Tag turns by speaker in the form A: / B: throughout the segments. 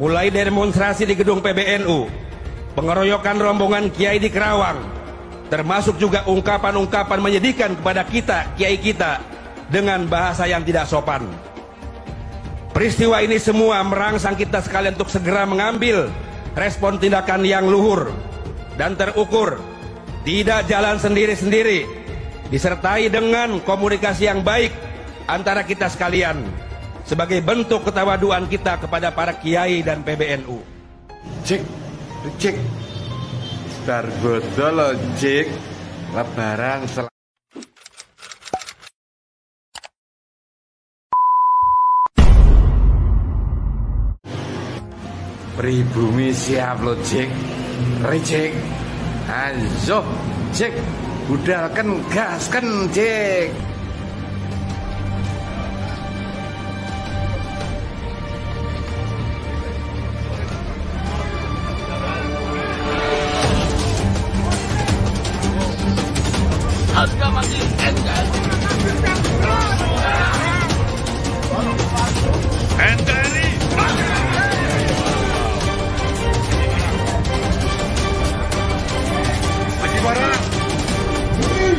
A: Mulai dari demonstrasi di gedung PBNU, pengeroyokan rombongan kiai di Kerawang, termasuk juga ungkapan-ungkapan menyedihkan kepada kita, kiai kita, dengan bahasa yang tidak sopan. Peristiwa ini semua merangsang kita sekalian untuk segera mengambil respon tindakan yang luhur dan terukur, tidak jalan sendiri-sendiri, disertai dengan komunikasi yang baik antara kita sekalian, sebagai bentuk ketawaduan kita kepada para kiai dan PBNU.
B: Cek, Star bodol cek, lebaran pribumi siap lo cek, recek, ayo cek, budalkan gaskan cek.
C: Harga mati NKRI. NKRI. Haji Barang.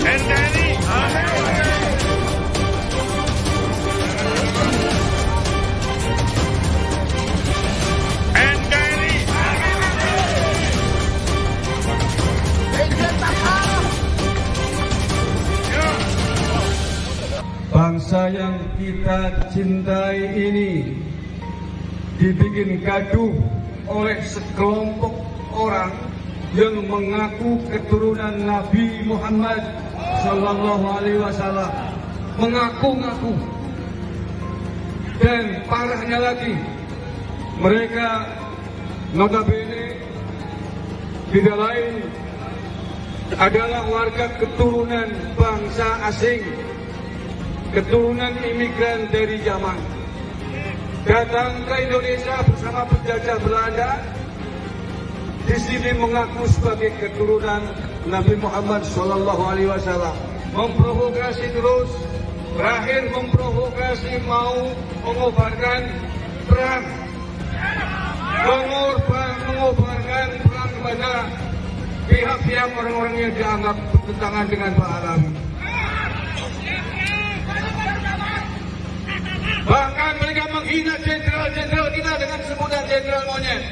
C: NKRI.
D: Bangsa yang kita cintai ini dibikin gaduh oleh sekelompok orang yang mengaku keturunan Nabi Muhammad Sallallahu Alaihi Wasallam, mengaku-ngaku. Dan parahnya lagi, mereka notabene tidak lain adalah warga keturunan bangsa asing, keturunan imigran dari Yaman, datang ke Indonesia bersama penjajah Belanda. Di sini mengaku sebagai keturunan Nabi Muhammad Sallallahu Alaihi Wasallam, memprovokasi terus, berakhir memprovokasi mau mengobarkan perang, mengobarkan perang kepada pihak-pihak orang-orang yang dianggap bertentangan dengan Pak Alawi. Bahkan mereka menghina jenderal-jenderal kita dengan sebutan jenderal monyet.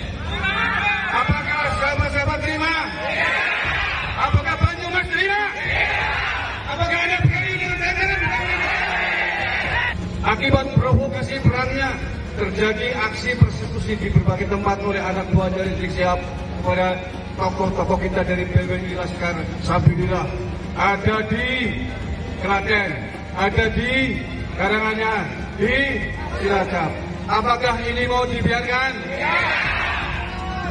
D: Apakah sahabat-sahabat terima? Apakah Banyumas terima? Apakah ada berani dengan jenderal? Akibat provokasi perangnya, terjadi aksi persekusi di berbagai tempat oleh anak buah dari Rizik Syihab kepada tokoh-tokoh kita dari PBNU Laskar Sabilillah. Ada di Klaten, ada di Karanganyar, di Cilacap. Apakah ini mau dibiarkan?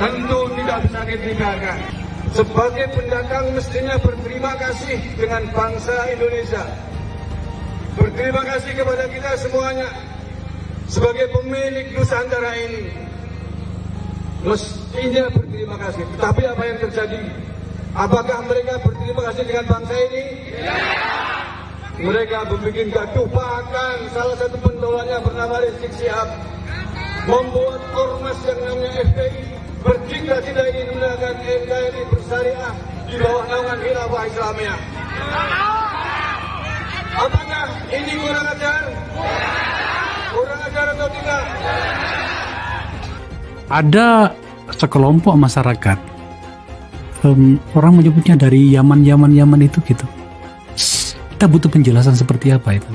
D: Tentu tidak bisa dibiarkan. Sebagai pendatang mestinya berterima kasih dengan bangsa Indonesia. Berterima kasih kepada kita semuanya sebagai pemilik Nusantara ini. Mestinya berterima kasih. Tetapi apa yang terjadi? Apakah mereka berterima kasih dengan bangsa ini? Mereka membuat gaduh, bahkan salah satu pendolanya bernama Rizik Syihab membuat ormas yang namanya FPI bercita-cita ingin menggunakan NKRI bersyariah di bawah naungan Khilafah Islamiyah. Apakah ini kurang ajar? Kurang ajar atau tidak?
E: Ada sekelompok masyarakat, orang menyebutnya dari Yaman itu gitu. Kita butuh penjelasan seperti apa itu.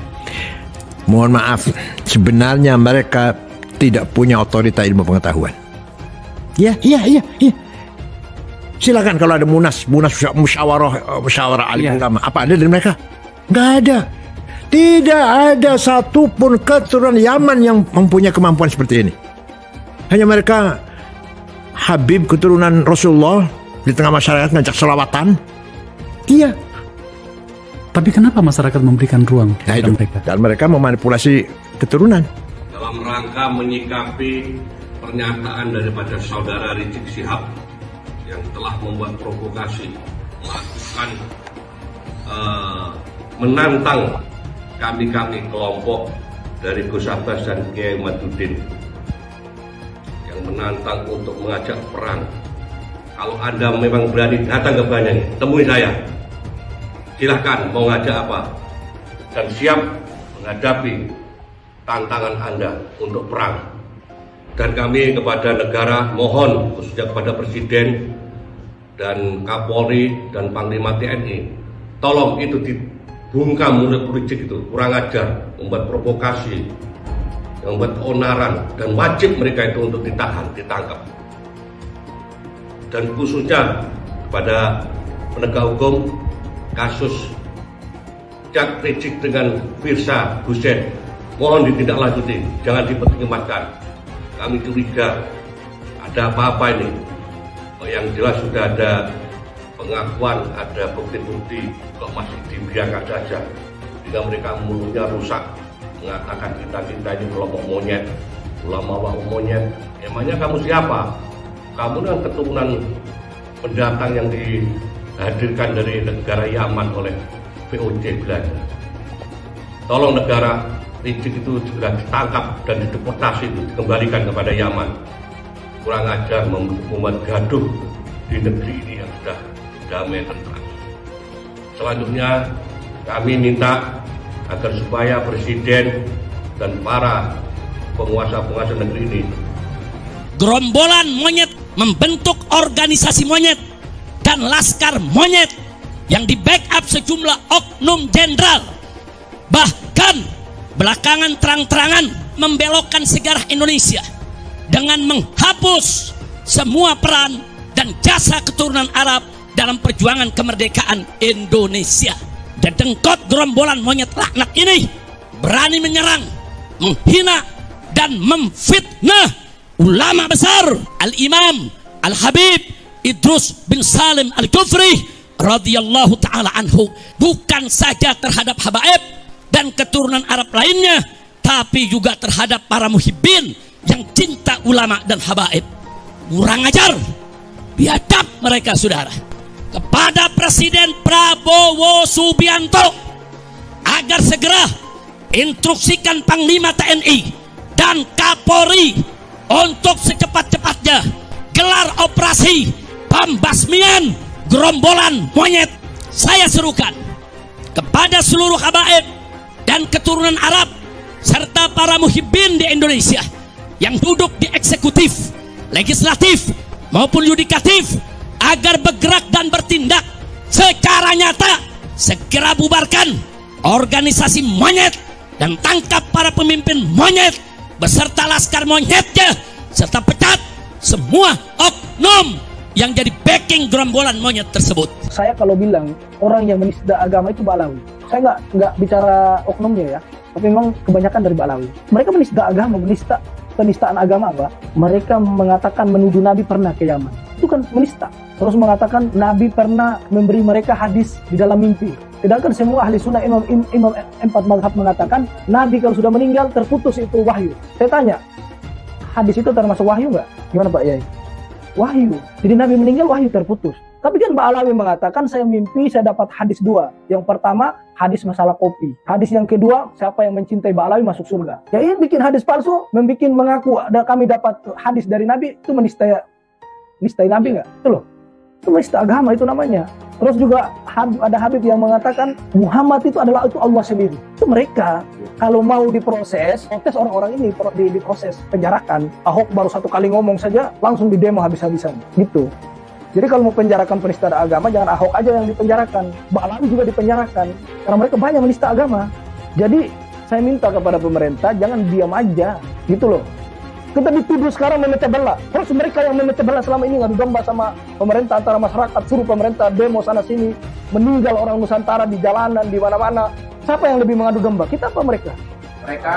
F: Mohon maaf, sebenarnya mereka tidak punya otorita ilmu pengetahuan. Iya. Silakan kalau ada musyawarah alim ulama. Apa ada dari mereka? Nggak ada. Tidak ada satupun keturunan Yaman yang mempunyai kemampuan seperti ini. Hanya mereka Habib keturunan Rasulullah di tengah masyarakat ngajak selawatan. Iya.
E: Tapi kenapa masyarakat memberikan ruang kepada mereka?
F: Dan mereka memanipulasi keturunan.
G: Dalam rangka menyikapi pernyataan daripada saudara Rizik Syihab yang telah membuat provokasi, melakukan menantang kami kelompok dari Gus Abbas dan Kiai Maduddin yang menantang untuk mengajak perang. Kalau Anda memang berani datang ke Banyuwangi, temui saya. Silahkan mau ngajak apa, dan siap menghadapi tantangan Anda untuk perang. Dan kami kepada negara mohon, khususnya kepada Presiden dan Kapolri dan Panglima TNI, tolong itu dibungkam murid-murid itu, kurang ajar, membuat provokasi, membuat keonaran, dan wajib mereka itu untuk ditahan, ditangkap. Dan khususnya kepada penegak hukum, kasus Cak Rizik dengan Firsa Hussein, mohon ditindaklanjuti, jangan dipertimbangkan. Kami curiga ada apa-apa ini. Yang jelas sudah ada pengakuan, ada bukti-bukti, kok masih dibiarkan saja. Jika mereka mulutnya rusak, mengatakan kita ini kelompok monyet, ulama monyet. Emangnya kamu siapa? Kamu kan keturunan pendatang yang dihadirkan dari negara Yaman oleh VOC Belanda. Tolong negara Rizik itu segera ditangkap dan dideportasi, dikembalikan kepada Yaman. Kurang ajar membuat gaduh di negeri ini yang sudah damai tentram. Selanjutnya kami minta agar supaya Presiden dan para penguasa-penguasa negeri ini,
H: gerombolan monyet membentuk organisasi monyet dan laskar monyet yang di backup sejumlah oknum jenderal, bahkan belakangan terang-terangan membelokkan sejarah Indonesia dengan menghapus semua peran dan jasa keturunan Arab dalam perjuangan kemerdekaan Indonesia. Dedengkot gerombolan monyet laknat ini berani menyerang, menghina, dan memfitnah ulama besar Al-Imam Al-Habib Idrus bin Salim Al-Kufri radhiyallahu ta'ala anhu, bukan saja terhadap habaib dan keturunan Arab lainnya, tapi juga terhadap para muhibbin yang cinta ulama dan habaib. Kurang ajar, biadab mereka, saudara. Kepada Presiden Prabowo Subianto agar segera instruksikan Panglima TNI dan Kapolri untuk secepat-cepatnya gelar operasi pembasmian gerombolan monyet. Saya serukan kepada seluruh habaib dan keturunan Arab serta para muhibbin di Indonesia yang duduk di eksekutif, legislatif maupun yudikatif agar bergerak dan bertindak secara nyata. Segera bubarkan organisasi monyet dan tangkap para pemimpin monyet beserta laskar monyetnya, serta pecat semua oknum yang jadi backing gerombolan monyet tersebut.
I: Saya kalau bilang orang yang menista agama itu Ba'alawi, saya nggak bicara oknumnya ya, tapi memang kebanyakan dari Ba'alawi. Mereka menista agama, penistaan agama apa? Mereka mengatakan menuduh Nabi pernah ke Yaman. Itu kan menista. Terus mengatakan Nabi pernah memberi mereka hadis di dalam mimpi. Sedangkan semua ahli sunnah imam empat mazhab mengatakan Nabi kalau sudah meninggal terputus itu wahyu. Saya tanya, hadis itu termasuk wahyu nggak? Gimana Pak Yai? Wahyu. Jadi Nabi meninggal wahyu terputus. Tapi kan Ba'alawi mengatakan saya mimpi saya dapat hadis dua. Yang pertama hadis masalah kopi. Hadis yang kedua siapa yang mencintai Ba'alawi masuk surga. Ya ini bikin hadis palsu, membikin mengaku kami dapat hadis dari Nabi, itu menistai Nabi nggak? Itu loh. Itu menista agama itu namanya. Terus juga ada Habib yang mengatakan Muhammad itu adalah itu Allah sendiri. Itu mereka kalau mau diproses, orang-orang ini diproses, penjarakan. Ahok baru satu kali ngomong saja langsung didemo habis-habisan gitu. Jadi kalau mau penjarakan penista agama, jangan Ahok aja yang dipenjarakan, Ba'alawi juga dipenjarakan, karena mereka banyak menista agama. Jadi saya minta kepada pemerintah jangan diam aja, gitu loh. Kita dituduh sekarang memecah belah. Terus mereka yang memecah belah selama ini ngadu domba sama pemerintah, antara masyarakat, suruh pemerintah demo sana sini, meninggal orang Nusantara di jalanan, di mana-mana. Siapa yang lebih mengadu domba? Kita apa mereka?
B: Mereka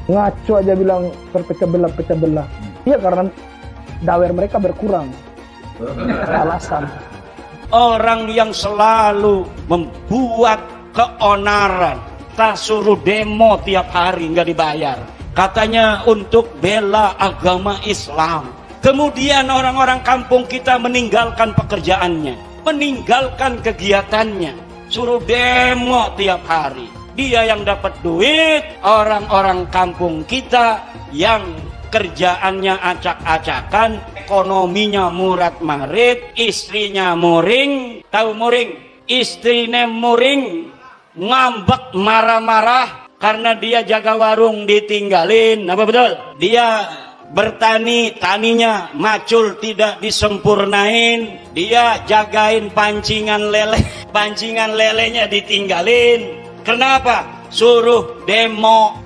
I: Ngaco aja bilang berpecah belah. Iya, karena dawer mereka berkurang. Alasan.
J: Orang yang selalu membuat keonaran, tak suruh demo tiap hari nggak dibayar. Katanya untuk bela agama Islam. Kemudian orang-orang kampung kita meninggalkan pekerjaannya, meninggalkan kegiatannya, suruh demo tiap hari. Dia yang dapat duit, orang-orang kampung kita yang kerjaannya acak-acakan, ekonominya murat-marit, istrinya muring, tahu muring? Istrinya muring, ngambek marah-marah karena dia jaga warung ditinggalin, apa betul? Dia bertani, taninya macul tidak disempurnain, dia jagain pancingan lele, pancingan lelenya ditinggalin. Kenapa? Suruh demo,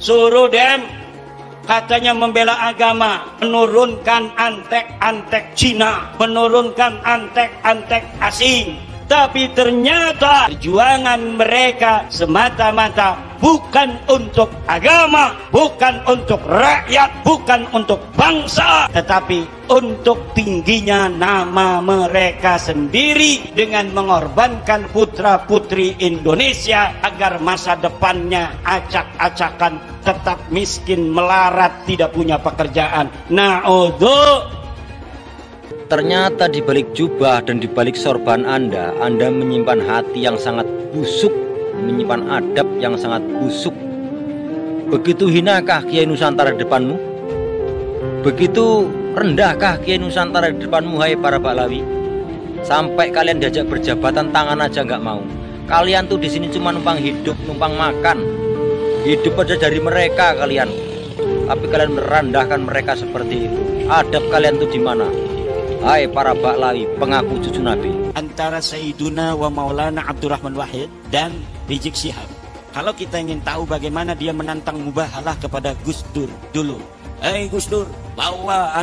J: katanya membela agama, menurunkan antek-antek Cina, menurunkan antek-antek asing. Tapi ternyata perjuangan mereka semata-mata bukan untuk agama, bukan untuk rakyat, bukan untuk bangsa, tetapi untuk tingginya nama mereka sendiri dengan mengorbankan putra-putri Indonesia agar masa depannya acak-acakan, tetap miskin, melarat, tidak punya pekerjaan. Na'udzu.
K: Ternyata di balik jubah dan di balik sorban Anda menyimpan hati yang sangat busuk, menyimpan adab yang sangat busuk. Begitu hinakah Kiai Nusantara di depanmu? Begitu rendahkah Kiai Nusantara di depanmu, hai para Baklawi? Sampai kalian diajak berjabatan tangan aja nggak mau. Kalian tuh di sini cuma numpang hidup, numpang makan. Hidup aja dari mereka kalian. Tapi kalian merendahkan mereka seperti itu. Adab kalian tuh di mana? Hai para Baklawi, pengaku cucu Nabi.
J: Antara Sayyiduna wa Maulana Abdurrahman Wahid dan Rizik Syihab. Kalau kita ingin tahu bagaimana dia menantang mubahalah kepada Gus Dur dulu. Hei Gus Dur, bawa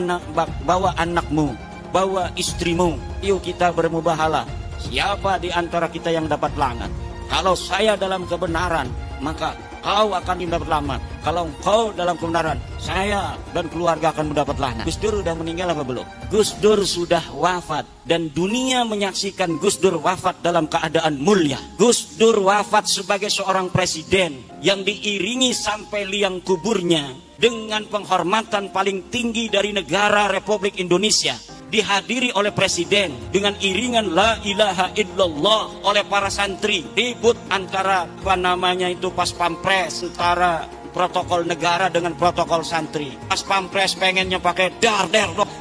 J: anakmu, bawa istrimu, yuk kita bermubahalah. Siapa di antara kita yang dapat langat? Kalau saya dalam kebenaran, maka kau akan mendapat lamat. Kalau kau dalam kebenaran, saya dan keluarga akan mendapat laknat. Gus Dur sudah meninggal apa belum? Gus Dur sudah wafat dan dunia menyaksikan Gus Dur wafat dalam keadaan mulia. Gus Dur wafat sebagai seorang presiden yang diiringi sampai liang kuburnya dengan penghormatan paling tinggi dari negara Republik Indonesia. Dihadiri oleh presiden dengan iringan la ilaha illallah oleh para santri. Ribut antara apa namanya itu pas pampres, antara protokol negara dengan protokol santri. Pas pampres pengennya pakai dar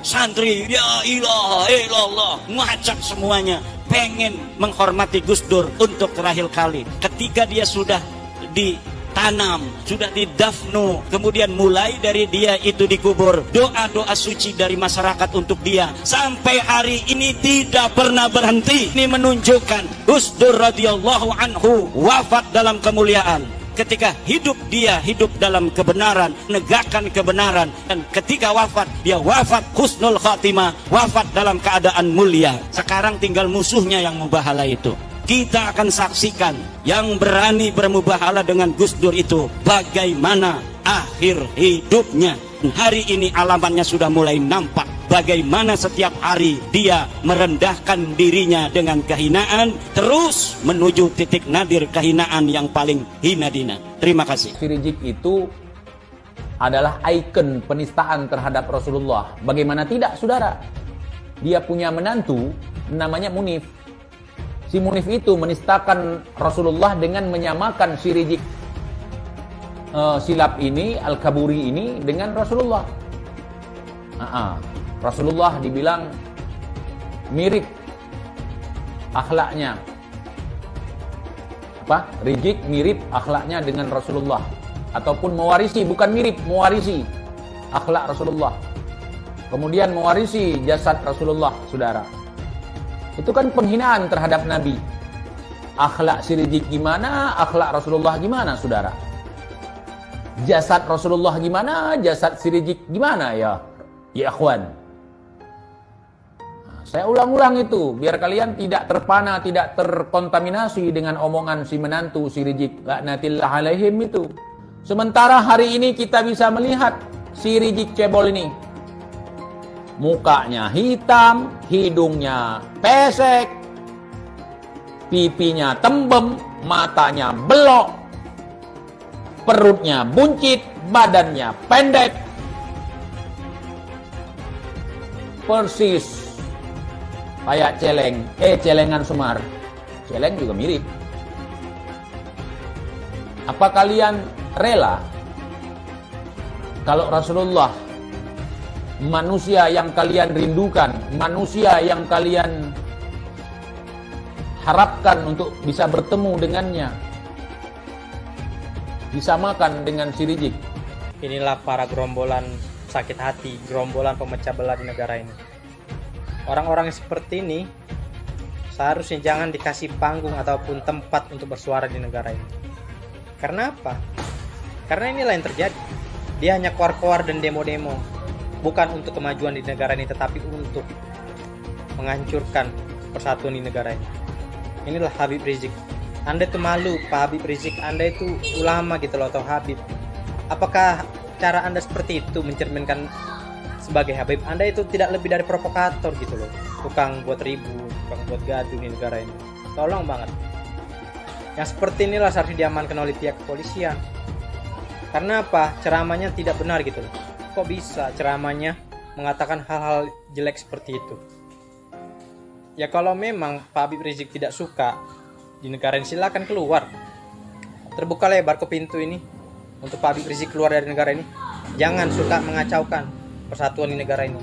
J: santri ya ilaha illallah, ngacak semuanya, pengen menghormati Gus Dur untuk terakhir kali. Ketika dia sudah ditanam, sudah didafnu, kemudian mulai dari dia itu dikubur, doa-doa suci dari masyarakat untuk dia sampai hari ini tidak pernah berhenti. Ini menunjukkan Gus Dur radhiyallahu anhu wafat dalam kemuliaan. Ketika hidup dia hidup dalam kebenaran, menegakkan kebenaran, dan ketika wafat dia wafat husnul khatimah, wafat dalam keadaan mulia. Sekarang tinggal musuhnya yang mubahalah itu. Kita akan saksikan yang berani bermubahalah dengan Gus Dur itu bagaimana akhir hidupnya. Hari ini alamannya sudah mulai nampak. Bagaimana setiap hari dia merendahkan dirinya dengan kehinaan, terus menuju titik nadir kehinaan yang paling hina dina. Terima kasih.
L: Rizik itu adalah ikon penistaan terhadap Rasulullah. Bagaimana tidak, saudara? Dia punya menantu namanya Munif. Si Munif itu menistakan Rasulullah dengan menyamakan si Rizik silap ini, Al-Kaburi ini dengan Rasulullah. Rasulullah dibilang mirip akhlaknya. Rizik mirip akhlaknya dengan Rasulullah. Ataupun mewarisi, bukan mirip, mewarisi akhlak Rasulullah. Kemudian mewarisi jasad Rasulullah, saudara. Itu kan penghinaan terhadap Nabi. Akhlak si Rizik gimana, akhlak Rasulullah gimana, saudara? Jasad Rasulullah gimana, jasad si Rizik gimana ya? Ya akhwan. Saya ulang-ulang itu, biar kalian tidak terpana, tidak terkontaminasi dengan omongan si menantu, si Rizik laknatillah alaihim itu. Sementara hari ini kita bisa melihat si Rizik cebol ini. Mukanya hitam, hidungnya pesek, pipinya tembem, matanya belok, perutnya buncit, badannya pendek. Persis kayak celengan Semar. Celeng juga mirip. Apa kalian rela kalau Rasulullah manusia yang kalian rindukan, manusia yang kalian harapkan untuk bisa bertemu dengannya, disamakan dengan si Rizik.
M: Inilah para gerombolan sakit hati, gerombolan pemecah belah di negara ini. Orang-orang yang seperti ini seharusnya jangan dikasih panggung ataupun tempat untuk bersuara di negara ini. Karena apa? Karena inilah yang terjadi. Dia hanya keluar-keluar dan demo-demo, bukan untuk kemajuan di negara ini, tetapi untuk menghancurkan persatuan di negara ini. Inilah Habib Rizik. Anda itu malu, Pak Habib Rizik. Anda itu ulama gitu loh, atau Habib. Apakah cara Anda seperti itu mencerminkan sebagai Habib? Anda itu tidak lebih dari provokator gitu loh, tukang buat ribut, tukang buat gaduh di negara ini. Tolong banget. Yang seperti inilah seharusnya diamankan oleh pihak kepolisian. Karena apa? Ceramahnya tidak benar gitu loh. Kok bisa ceramahnya mengatakan hal-hal jelek seperti itu? Ya kalau memang Pak Habib Rizik tidak suka di negara ini, silakan keluar. Terbuka lebar ke pintu ini untuk Pak Habib Rizik keluar dari negara ini. Jangan suka mengacaukan persatuan di negara ini.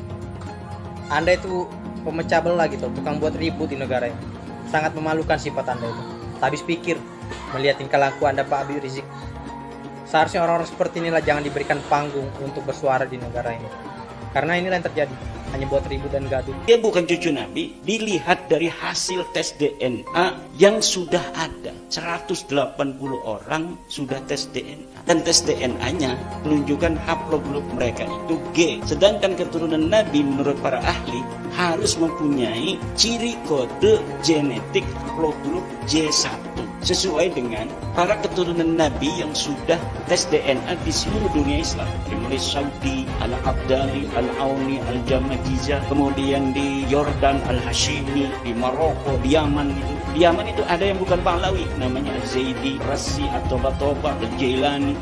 M: Anda itu pemecah belah gitu, tukang buat ribut di negara ini. Sangat memalukan sifat Anda itu. Habis pikir melihat tingkah laku Anda, Pak Habib Rizik. Seharusnya orang-orang seperti inilah jangan diberikan panggung untuk bersuara di negara ini. Karena inilah yang terjadi, hanya buat ribut dan gaduh.
J: Dia bukan cucu Nabi, dilihat dari hasil tes DNA yang sudah ada. 180 orang sudah tes DNA. Dan tes DNA-nya menunjukkan haplogrup mereka itu G. Sedangkan keturunan Nabi menurut para ahli harus mempunyai ciri kode genetik haplogrup J1. Sesuai dengan para keturunan Nabi yang sudah tes DNA di seluruh dunia Islam. Mulai Saudi, Al-Abdali, Al-Auni, Al-Jamajizah, kemudian di Yordan, Al-Hashimi, di Maroko, di Yaman itu. Di Yaman itu ada yang bukan Pahlawi, namanya Al-Zaidi, Rasi, atau Batoba, Al-Jailani.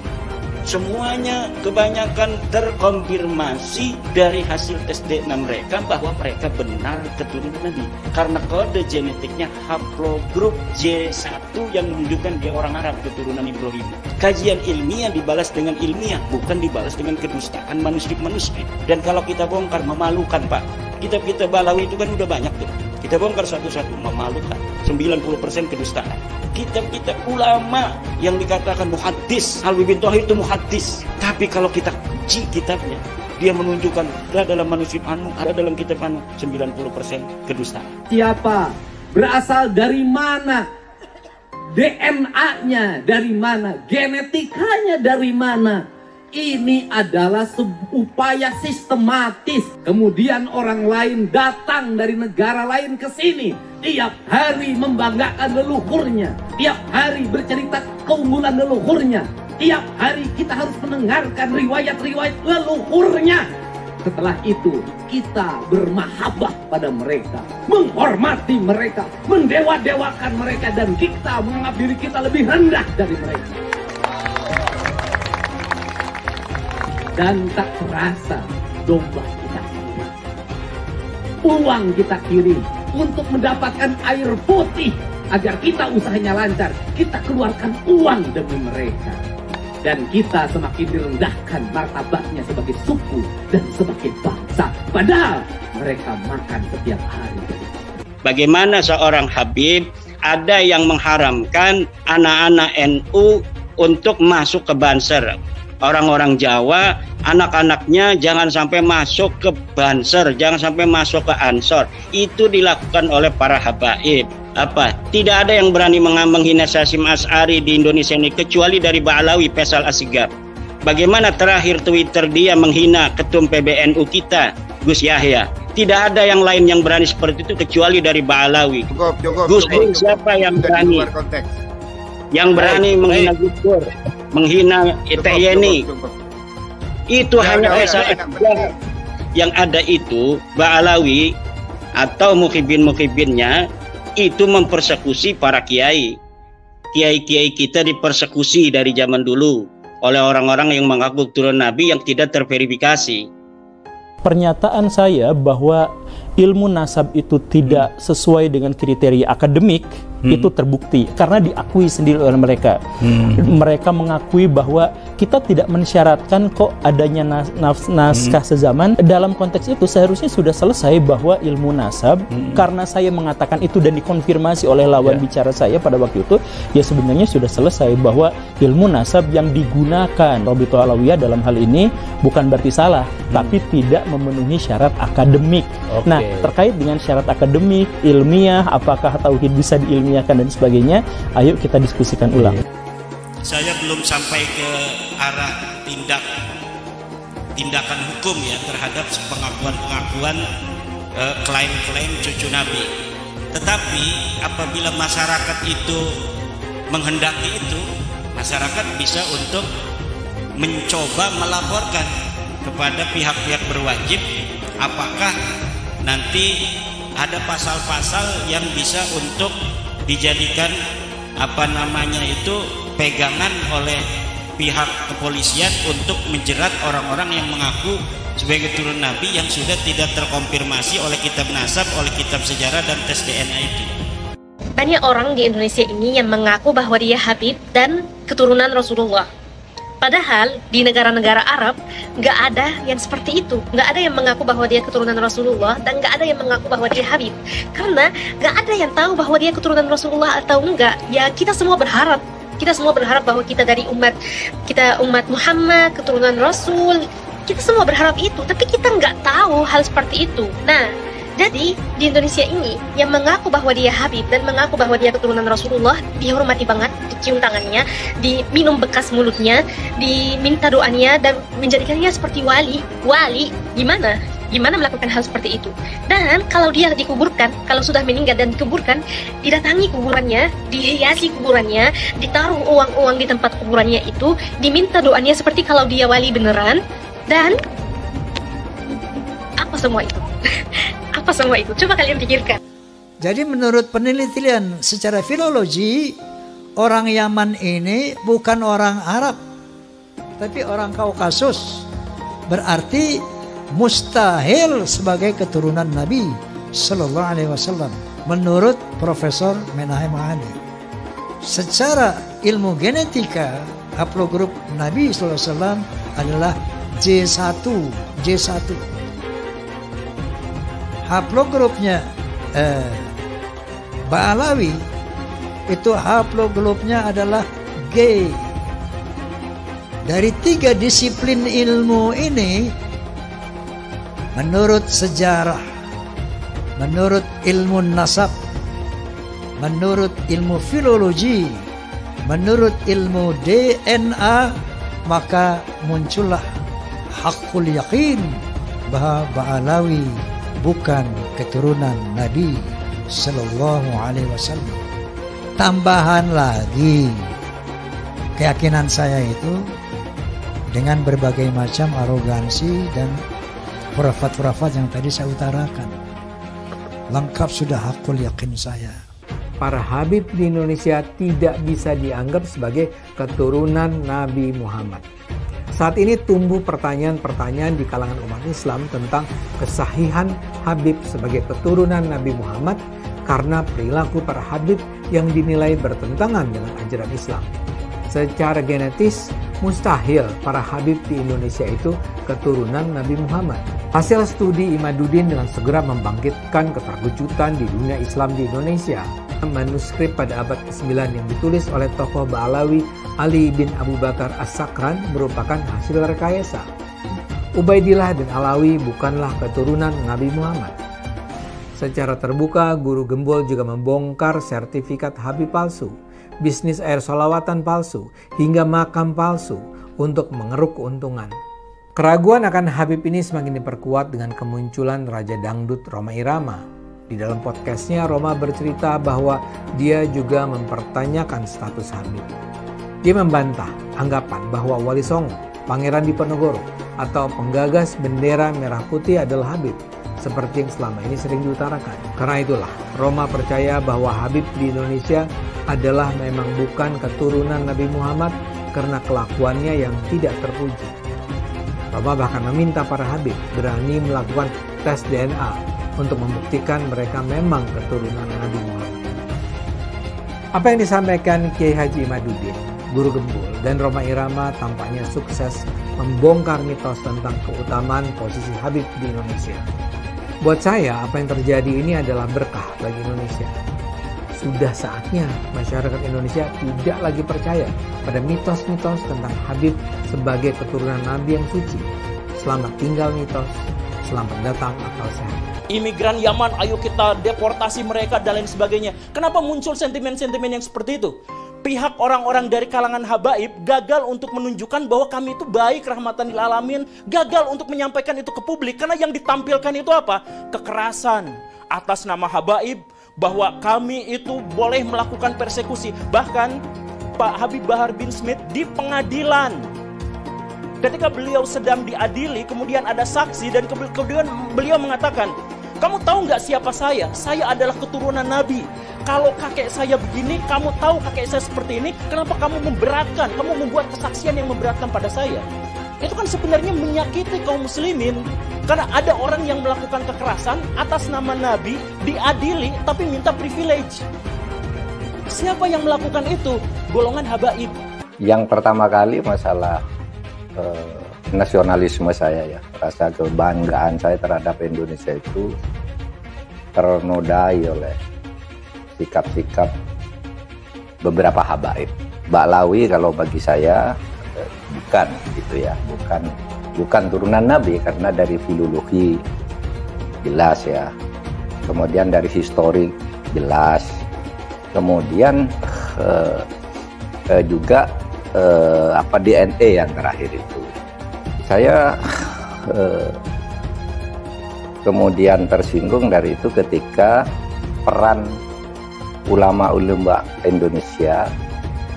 J: Semuanya kebanyakan terkonfirmasi dari hasil tes DNA mereka bahwa mereka benar keturunan Nabi. Karena kode genetiknya haplogrup J1 yang menunjukkan dia orang Arab, keturunan Ibrahim. Kajian ilmiah dibalas dengan ilmiah, bukan dibalas dengan kedustaan manuskrip-manuskrip. Dan kalau kita bongkar, memalukan Pak. Kitab-kitab Balawi itu kan udah banyak tuh. Kita bongkar satu-satu, memalukan. 90% kedustaan. Kitab-kitab ulama yang dikatakan muhaddis, Alwi bin Thohir itu muhaddis. Tapi kalau kita uji kitabnya, dia menunjukkan ada dalam manuskrip anu, ada dalam kitab anu, 90% kedustaan.
N: Siapa? Berasal dari mana? DNA-nya dari mana? Genetikanya dari mana? Ini adalah upaya sistematis. Kemudian orang lain datang dari negara lain ke sini. Tiap hari membanggakan leluhurnya. Tiap hari bercerita keunggulan leluhurnya. Tiap hari kita harus mendengarkan riwayat-riwayat leluhurnya. Setelah itu kita bermahabbah pada mereka, menghormati mereka, mendewa-dewakan mereka, dan kita menganggap diri kita lebih rendah dari mereka. Dan tak terasa domba kita kirim, uang kita kirim untuk mendapatkan air putih agar kita usahanya lancar. Kita keluarkan uang demi mereka, dan kita semakin direndahkan martabatnya sebagai suku dan sebagai bangsa, padahal mereka makan setiap hari.
J: Bagaimana seorang Habib ada yang mengharamkan anak-anak NU untuk masuk ke Banser? Orang-orang Jawa, anak-anaknya jangan sampai masuk ke Banser, jangan sampai masuk ke Ansor. Itu dilakukan oleh para habaib. Apa? Tidak ada yang berani menghina Hasyim Asy'ari di Indonesia ini kecuali dari Ba'alawi, Faisal Assegaf. Bagaimana terakhir Twitter dia menghina ketum PBNU kita, Gus Yahya? Tidak ada yang lain yang berani seperti itu kecuali dari Ba'alawi. Gus Dur siapa yang berani? Yang berani menghina Gus Dur, menghina Yeni. Itu hanya Faisal Assegaf. Yang ada itu Ba'alawi atau mukhibin-mukhibinnya itu mempersekusi para kiai. Kiai-kiai kita dipersekusi dari zaman dulu oleh orang-orang yang mengaku turun Nabi yang tidak terverifikasi.
O: Pernyataan saya bahwa ilmu nasab itu tidak sesuai dengan kriteria akademik Itu terbukti karena diakui sendiri oleh mereka. Mereka mengakui bahwa kita tidak mensyaratkan kok adanya naskah sezaman. Dalam konteks itu seharusnya sudah selesai bahwa ilmu nasab, karena saya mengatakan itu dan dikonfirmasi oleh lawan bicara saya pada waktu itu, ya sebenarnya sudah selesai bahwa ilmu nasab yang digunakan Rabithah Alawiyah dalam hal ini bukan berarti salah, tapi tidak memenuhi syarat akademik. Nah, terkait dengan syarat akademik, ilmiah, apakah tauhid bisa diilmiahkan dan sebagainya, ayo kita diskusikan ulang.
J: Saya belum sampai ke arah tindakan hukum ya terhadap pengakuan-pengakuan klaim-klaim cucu Nabi. Tetapi apabila masyarakat itu menghendaki itu, masyarakat bisa untuk mencoba melaporkan kepada pihak-pihak berwajib apakah nanti ada pasal-pasal yang bisa untuk dijadikan pegangan oleh pihak kepolisian untuk menjerat orang-orang yang mengaku sebagai keturunan Nabi yang sudah tidak terkonfirmasi oleh kitab nasab, oleh kitab sejarah dan tes DNA itu.
P: Banyak orang di Indonesia ini yang mengaku bahwa dia Habib dan keturunan Rasulullah. Padahal di negara-negara Arab nggak ada yang seperti itu, nggak ada yang mengaku bahwa dia keturunan Rasulullah dan nggak ada yang mengaku bahwa dia Habib, karena nggak ada yang tahu bahwa dia keturunan Rasulullah atau enggak. Ya kita semua berharap bahwa kita dari umat Muhammad, keturunan Rasul, kita semua berharap itu, tapi kita nggak tahu hal seperti itu. Nah, jadi di Indonesia ini yang mengaku bahwa dia Habib dan mengaku bahwa dia keturunan Rasulullah dihormati banget, dicium tangannya, diminum bekas mulutnya, diminta doanya dan menjadikannya seperti wali. Gimana melakukan hal seperti itu? Dan kalau dia dikuburkan, kalau sudah meninggal dan dikuburkan, didatangi kuburannya, dihiasi kuburannya, ditaruh uang-uang di tempat kuburannya itu, diminta doanya seperti kalau dia wali beneran, dan apa semua itu? Apa semua itu? Coba kalian pikirkan.
Q: Jadi menurut penelitian secara filologi, orang Yaman ini bukan orang Arab, tapi orang Kaukasus. Berarti mustahil sebagai keturunan Nabi Sallallahu Alaihi Wasallam menurut Profesor Menahem Mahdi. Secara ilmu genetika, haplogrup Nabi Sallallahu Alaihi Wasallam adalah J1. Haplogrupnya Ba'alawi itu haplogrupnya adalah G. Dari 3 disiplin ilmu ini, menurut sejarah, menurut ilmu nasab, menurut ilmu filologi, menurut ilmu DNA, maka muncullah hakul yakin bahwa Ba'alawi bukan keturunan Nabi Sallallahu Alaihi Wasallam. Tambahan lagi, keyakinan saya itu dengan berbagai macam arogansi dan khurafat-khurafat yang tadi saya utarakan, lengkap sudah hakul yakin saya.
L: Para Habib di Indonesia tidak bisa dianggap sebagai keturunan Nabi Muhammad. Saat ini tumbuh pertanyaan-pertanyaan di kalangan umat Islam tentang kesahihan Habib sebagai keturunan Nabi Muhammad karena perilaku para Habib yang dinilai bertentangan dengan ajaran Islam. Secara genetis, mustahil para Habib di Indonesia itu keturunan Nabi Muhammad. Hasil studi Imaduddin dengan segera membangkitkan keterkejutan di dunia Islam di Indonesia. Manuskrip pada abad ke-9 yang ditulis oleh tokoh Ba'alawi Ali bin Abu Bakar As-Sakran merupakan hasil rekayasa. Ubaidillah dan Alawi bukanlah keturunan Nabi Muhammad. Secara terbuka, Guru Gembul juga membongkar sertifikat Habib palsu, bisnis air sholawatan palsu, hingga makam palsu untuk mengeruk keuntungan. Keraguan akan Habib ini semakin diperkuat dengan kemunculan Raja Dangdut Rhoma Irama. Di dalam podcastnya, Rhoma bercerita bahwa dia juga mempertanyakan status Habib. Dia membantah anggapan bahwa Wali Songo, Pangeran Diponegoro, atau penggagas bendera merah putih adalah Habib, seperti yang selama ini sering diutarakan. Karena itulah, Rhoma percaya bahwa Habib di Indonesia adalah memang bukan keturunan Nabi Muhammad karena kelakuannya yang tidak terpuji. Rhoma bahkan meminta para Habib berani melakukan tes DNA untuk membuktikan mereka memang keturunan Nabi Muhammad.
R: Apa yang disampaikan Kiai Haji Imaduddin, Guru Gembul, dan Rhoma Irama tampaknya sukses membongkar mitos tentang keutamaan posisi Habib di Indonesia. Buat saya, apa yang terjadi ini adalah berkah bagi Indonesia. Sudah saatnya masyarakat Indonesia tidak lagi percaya pada mitos-mitos tentang Habib sebagai keturunan Nabi yang suci. Selamat tinggal mitos, selamat datang akal sehat.
O: Imigran Yaman, ayo kita deportasi mereka dan lain sebagainya. Kenapa muncul sentimen-sentimen yang seperti itu? Pihak orang-orang dari kalangan habaib gagal untuk menunjukkan bahwa kami itu baik, rahmatan lil alamin, gagal untuk menyampaikan itu ke publik karena yang ditampilkan itu apa? Kekerasan atas nama habaib, bahwa kami itu boleh melakukan persekusi. Bahkan Pak Habib Bahar bin Smith di pengadilan, ketika beliau sedang diadili, kemudian ada saksi dan kemudian beliau mengatakan, kamu tahu nggak siapa saya? Saya adalah keturunan Nabi. Kalau kakek saya begini, kamu tahu kakek saya seperti ini, kenapa kamu memberatkan? Kamu membuat kesaksian yang memberatkan pada saya. Itu kan sebenarnya menyakiti kaum muslimin. Karena ada orang yang melakukan kekerasan atas nama Nabi, diadili, tapi minta privilege. Siapa yang melakukan itu? Golongan habaib.
S: Yang pertama kali masalah nasionalisme saya ya, rasa kebanggaan saya terhadap Indonesia itu ternodai oleh sikap-sikap beberapa habaib. Ba'lawi kalau bagi saya bukan gitu ya, bukan turunan Nabi karena dari filologi jelas ya, kemudian dari historik jelas, kemudian juga DNA yang terakhir itu. Saya kemudian tersinggung dari itu ketika peran ulama-ulama Indonesia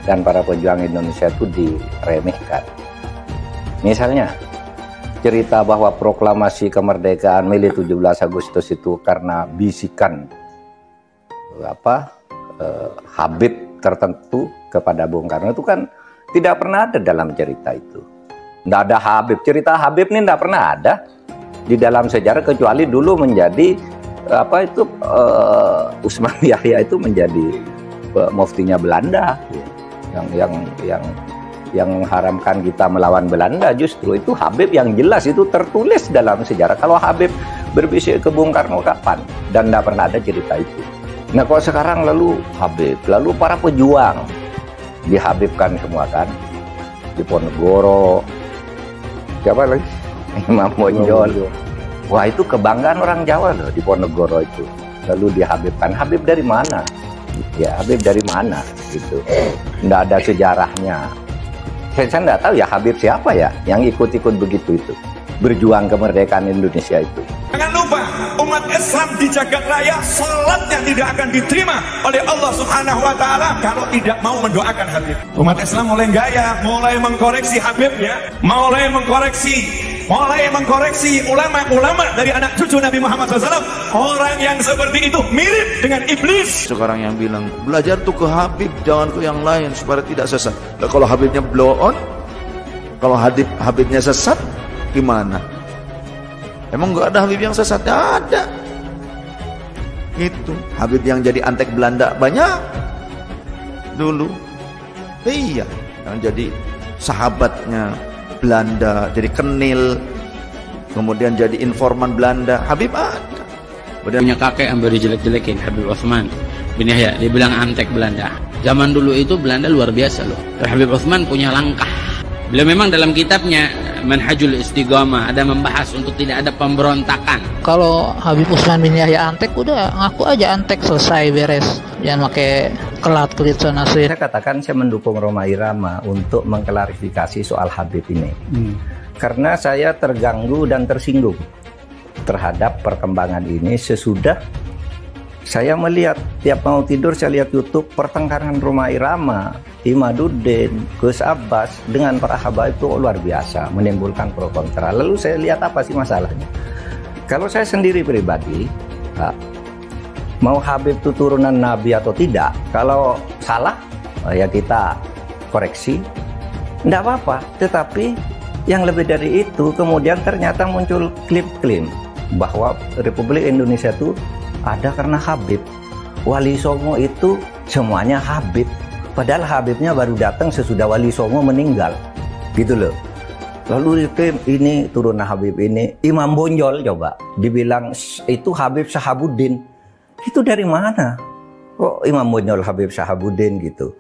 S: dan para pejuang Indonesia itu diremehkan. Misalnya cerita bahwa proklamasi kemerdekaan Mei 17 Agustus itu karena bisikan Habib tertentu kepada Bung Karno, itu kan tidak pernah ada dalam cerita itu. Tidak ada Habib, cerita Habib ini tidak pernah ada di dalam sejarah kecuali dulu menjadi Usman Yahya itu menjadi muftinya Belanda yang mengharamkan kita melawan Belanda. Justru itu Habib yang jelas itu tertulis dalam sejarah. Kalau Habib berbisik ke Bung Karno kapan? Dan tidak pernah ada cerita itu. Nah kalau sekarang lalu Habib, lalu para pejuang dihabibkan semua kan, Diponegoro, siapa lagi? Imam Bonjol. Wah itu kebanggaan orang Jawa loh, Diponegoro itu. Lalu dihabibkan. Habib dari mana? Ya Habib dari mana? Gitu. Nggak ada sejarahnya. Saya nggak tahu ya Habib siapa ya yang ikut-ikut begitu itu. Berjuang kemerdekaan Indonesia itu.
A: Jangan lupa umat Islam di jagat raya salatnya tidak akan diterima oleh Allah Subhanahu wa taala kalau tidak mau mendoakan Habib. Umat Islam mulai gaya, mulai mengkoreksi Habibnya, mulai mengkoreksi ulama-ulama dari anak cucu Nabi Muhammad SAW. Orang yang seperti itu mirip dengan iblis.
T: Sekarang yang bilang belajar tuh ke Habib, jangan ke yang lain supaya tidak sesat. Nah, kalau Habibnya blow on, kalau Habibnya sesat gimana? Emang nggak ada Habib yang sesat? Ada. Itu Habib yang jadi antek Belanda banyak dulu. Iya, yang jadi sahabatnya Belanda, jadi kenil, kemudian jadi informan Belanda. Habib ada.
U: Punya kakek yang dijelek-jelekin, Habib Utsman bin Yahya, dia bilang antek Belanda. Zaman dulu itu Belanda luar biasa loh. Habib Utsman punya langkah. Beliau memang dalam kitabnya Manhajul Istiqamah ada membahas untuk tidak ada pemberontakan.
V: Kalau Habib Utsman bin Yahya antek, udah ngaku aja antek, selesai, beres. Jangan pakai kelat-kelit sana sini.
S: Saya katakan saya mendukung Rhoma Irama untuk mengklarifikasi soal Habib ini. Karena saya terganggu dan tersinggung terhadap perkembangan ini sesudah saya melihat tiap mau tidur saya lihat YouTube pertengkaran Rhoma Irama, Imaduddin, Gus Abbas dengan para habaib itu luar biasa, menimbulkan pro kontra. Lalu saya lihat apa sih masalahnya? Kalau saya sendiri pribadi, mau Habib itu turunan Nabi atau tidak, kalau salah ya kita koreksi, tidak apa-apa. Tetapi yang lebih dari itu kemudian ternyata muncul klaim bahwa Republik Indonesia itu ada karena Habib. Wali Songo itu semuanya Habib. Padahal Habibnya baru datang sesudah Wali Songo meninggal, gitu loh. Lalu ini turun Habib ini, Imam Bonjol coba dibilang itu Habib Sahabuddin. Itu dari mana? Kok Imam Bonjol Habib Sahabuddin gitu.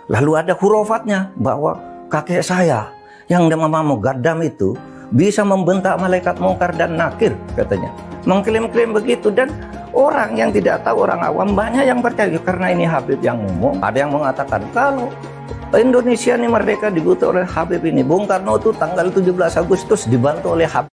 S: Lalu ada hurufatnya bahwa kakek saya yang nama Mugaddam itu bisa membentak malaikat mungkar dan nakir katanya. Mengklaim-klaim begitu, dan orang yang tidak tahu, orang awam banyak yang percaya karena ini Habib yang ngomong. Ada yang mengatakan kalau Indonesia ini merdeka dibutuhkan oleh Habib ini. Bung Karno itu tanggal 17 Agustus dibantu oleh Habib.